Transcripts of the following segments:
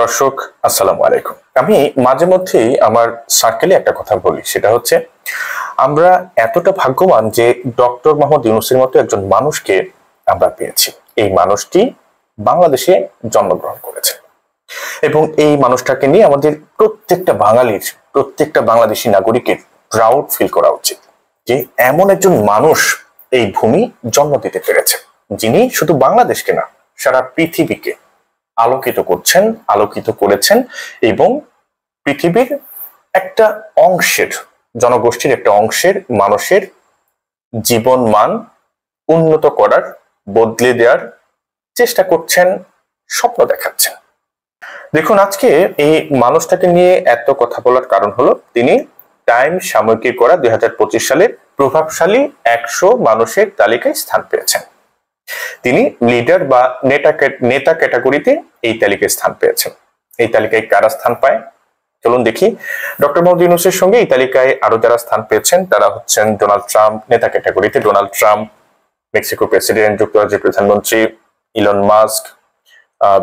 দর্শক আসসালামু আলাইকুম। আমি মাঝে মধ্যেই আমার সার্কেলে একটা কথা বলি, সেটা হচ্ছে আমরা এতটা ভাগ্যবান যে ডক্টর মোহাম্মদ ইউনূসের মতো একজন মানুষকে আমরা পেয়েছি। এই মানুষটি বাংলাদেশে জন্মগ্রহণ করেছে এবং এই মানুষটাকে নিয়ে আমাদের প্রত্যেকটা বাংলাদেশি নাগরিকের প্রাউড ফিল করা উচিত যে এমন একজন মানুষ এই ভূমি জন্ম দিতে পেরেছে, যিনি শুধু বাংলাদেশকে না সারা পৃথিবীকে আলোকিত করেছেন এবং পৃথিবীর একটা অংশের জনগোষ্ঠীর একটা অংশের মানুষের জীবন মান উন্নত করার, বদলে দেওয়ার চেষ্টা করছেন, স্বপ্ন দেখাচ্ছেন। দেখুন, আজকে এই মানুষটাকে নিয়ে এত কথা বলার কারণ হলো তিনি টাইম সাময়িকীর করা 2025 সালের প্রভাবশালী 100 মানুষের তালিকায় স্থান পেয়েছেন। তিনি লিডার বা নেতা ক্যাটাগরিতে এই তালিকায় স্থান পেয়েছেন। এই তালিকায় কারা স্থান পায় চলুন দেখি। ডক্টর মোহাম্মদ ইউনূসের সঙ্গে এই তালিকায় আরো যারা স্থান পেয়েছেন তারা হচ্ছেন ডোনাল্ড ট্রাম্প, নেতা ক্যাটাগরিতে ডোনাল্ড ট্রাম্প, মেক্সিকোর প্রেসিডেন্ট, যুক্তরাজ্যের প্রধানমন্ত্রী ইলন মাস্ক,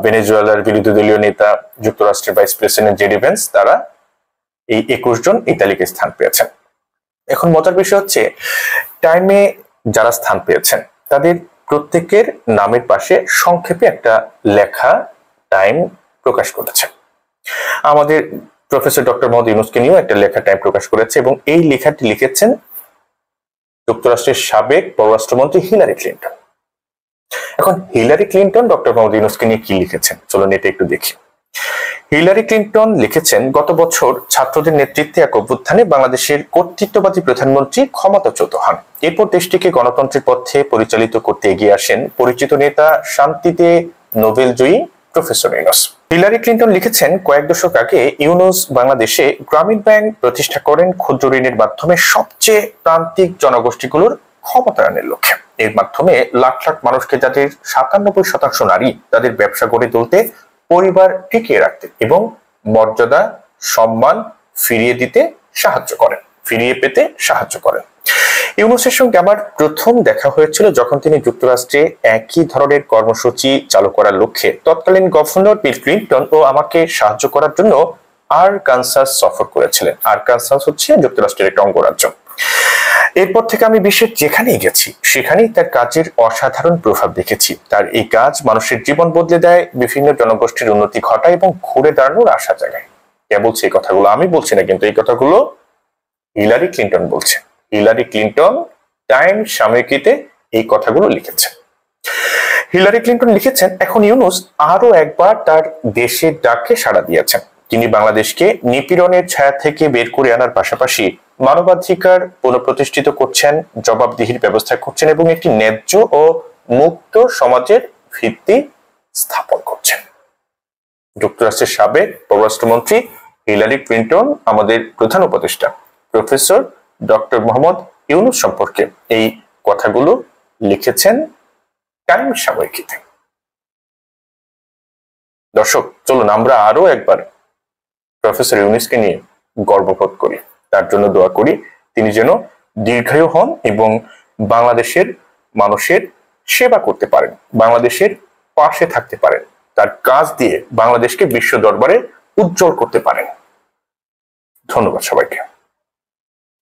ভেনেজুয়েলার বিরোধী দলীয় নেতা যুক্তরাষ্ট্রের ভাইস প্রেসিডেন্ট জেডি ভেন্স, তারা এই 21 জন এই তালিকায় স্থান পেয়েছেন। এখন মজার বিষয় হচ্ছে টাইমে যারা স্থান পেয়েছেন তাদের প্রত্যেকের নামের পাশে সংক্ষেপে একটা লেখা টাইম প্রকাশ করেছে। আমাদের প্রফেসর ডক্টর মোহাম্মদ ইউনূসকে নিয়েও একটা লেখা টাইম প্রকাশ করেছে এবং এই লেখাটি লিখেছেন যুক্তরাষ্ট্রের সাবেক পররাষ্ট্রমন্ত্রী হিলারি ক্লিন্টন। এখন হিলারি ক্লিন্টন ডক্টর মোহাম্মদ ইউনূসকে নিয়ে কি লিখেছেন চলুন এটা একটু দেখি। হিলারি ক্লিন্টন লিখেছেন, গত বছর ছাত্রদের নেতৃত্বে এক অভ্যুত্থানে বাংলাদেশের কর্তৃত্ববাদী প্রধানমন্ত্রী ক্ষমতাচ্যুত হন। এরপর দেশটিকে গণতন্ত্রের পথে পরিচালিত করতে এগিয়ে আসেন পরিচিত নেতা, শান্তিতে নোবেল জয়ী প্রফেসর ইউনূস। হিলারি ক্লিন্টন লিখেছেন, কয়েক দশক আগে ইউনূস বাংলাদেশে গ্রামীণ ব্যাংক প্রতিষ্ঠা করেন ক্ষুদ্র ঋণের মাধ্যমে সবচেয়ে প্রান্তিক জনগোষ্ঠীগুলোর ক্ষমতায়নের লক্ষ্যে। এর মাধ্যমে লাখ লাখ মানুষকে, যাদের 97% নারী, তাদের ব্যবসা গড়ে তুলতে, পরিবার টিকিয়ে রাখতে এবং মর্যাদা সম্মান ফিরিয়ে পেতে সাহায্য করেন। ইউনূসের সঙ্গে আমার প্রথম দেখা হয়েছিল যখন তিনি যুক্তরাষ্ট্রে একই ধরনের কর্মসূচি চালু করার লক্ষ্যে তৎকালীন গভর্নর বিল ক্লিন্টন ও আমাকে সাহায্য করার জন্য আরকানসাস সফর করেছিলেন। আরকানসাস হচ্ছে যুক্তরাষ্ট্রের একটা অঙ্গরাজ্য। এরপর থেকে আমি বিশ্বের যেখানেই গেছি সেখানেই তার কাজের অসাধারণ প্রভাব দেখেছি। তার এই কাজ মানুষের জীবন বদলে দেয়, বিভিন্ন জনগোষ্ঠীর উন্নতি ঘটায় এবং ঘুরে দাঁড়ানোর আশা জাগায়। কে বলছে এই কথাগুলো? আমি বলছি না, কিন্তু এই কথাগুলো হিলারি ক্লিন্টন বলছে। হিলারি ক্লিন্টন টাইম সাময়িকীতে এই কথাগুলো লিখেছেন। হিলারি ক্লিন্টন লিখেছেন, এখন ইউনূস আরো একবার তার দেশের ডাকে সাড়া দিয়েছেন। তিনি বাংলাদেশকে নিপীড়নের ছায়া থেকে বের করে আনার পাশাপাশি মানবাধিকার পুনঃপ্রতিষ্ঠিত করছেন, জবাবদিহির ব্যবস্থা করছেন এবং একটি ন্যায্য ও মুক্ত সমাজের ভিত্তি স্থাপন করছেন। যুক্তরাষ্ট্রের সাবেক পররাষ্ট্রমন্ত্রী হিলারি ক্লিন্টন আমাদের প্রধান উপদেষ্টা প্রফেসর ডক্টর মোহাম্মদ ইউনূস সম্পর্কে এই কথাগুলো লিখেছেন টাইম সাময়িকীতে। দর্শক চলুন আমরা আরো একবার প্রফেসর ইউনূসকে নিয়ে গর্ববোধ করি, তার জন্য দোয়া করি তিনি যেন দীর্ঘায়ু হন এবং বাংলাদেশের মানুষের সেবা করতে পারেন, বাংলাদেশের পাশে থাকতে পারেন, তার কাজ দিয়ে বাংলাদেশকে বিশ্ব দরবারে উজ্জ্বল করতে পারেন। ধন্যবাদ সবাইকে।